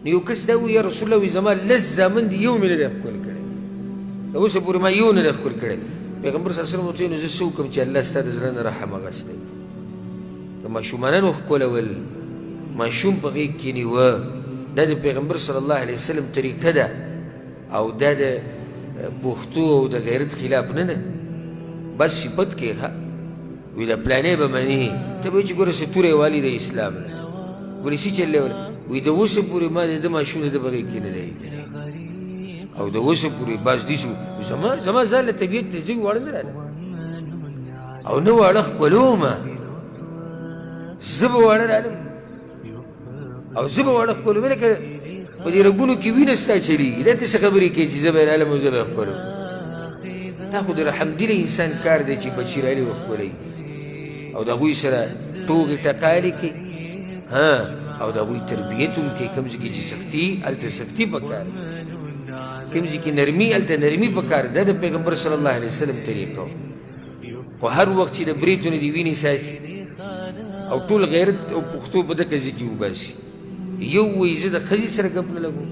نو یو کس دا ووایي یا رسول الله وایي زما لس زامن دي یو مې نه دی ښکل کړی د اوسه پورې ما یو نه دی ښکل کړی پیغمبر صلی الله علیه وسلم ورته وایي نو زه څه وکړم چې الله ستا د زړه نه رحم اخیستی د ماشومانانو ښکلول ماشوم په غېږ کې نیوه دا د پیغمبر صلی الله علیه وسلم طریقه ده او دا د پښتو او د غیرت خلاف نه ده بس صفت کې ښه وایي د پلانې به منې ته به وایي چې ګوره څه توری والي د اسلام نه ولې څه چلې وایي د اوسه پورې ما د ده ماشوم د ده په غېږ کې نه دی لیدلی او د اوسه پورې بس داسې زما ځان له طبیعت ته زه واړه نه راله او نه واړه ښکلومه زه به واړه رالم او زه به واړه ښکلوم لکه په دې رګونو کې وینه ستا چلېږي دا ته څه خبرې کوې چې زه به یې رالم او زه به یې ښکلوم دا خو د رحمدله انسان کار دی چې بچي رالي وښکلوي او د هغوی سره ټوغې ټقالې کوي او د هغوی تربیت هم کوي کوم ځای کې چې سختي هلته سختي پکار ده کوم ځای کې نرمي هلته نرمي پکار ده د پیغمبر صلی الله علیه وسلم طریقه خو هر وخت چې د بریتو نه دې وینې ساسي او ټول غیرت او پښتو په دغه ځای کې وباسي یو وایي زه د ښځې سره ګپ نه لګوم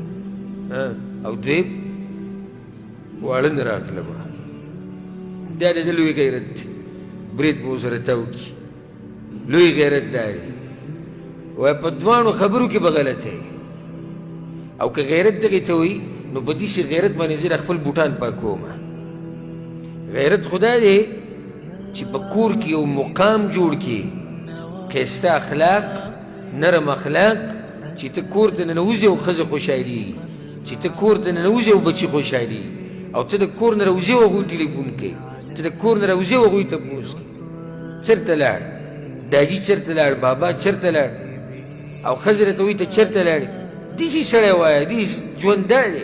او دویم واړه نه راغلم دا د ده لوی غیرت دی برید به ورسره تاو کړي لوی غیرت دا دی وایي په دواړو خبرو کې به غلطه او که غیرت دغې ته وایي نو په داسې غیرت باندې زه خپل بوټان پاکوم غیرت خو دا دی چې په کور کې یو مقام جوړ کړي ښایسته اخلاق نرم اخلاق چې ته کور ته ننوځې او ښځه خوشحالېږي چې ته کور ته ننوځې او بچي خوشحالېږي او ته د کور نه راوځې او هغوی ټلیفون کوې ته د کور نه راوځې او هغوی تپوس کوې چېرته لاړ داجي چېرته لاړ بابا چېرته لاړ او ښځې راته وایي ته چېرته لاړې داسې سړی وایه داسې ژوند دا دی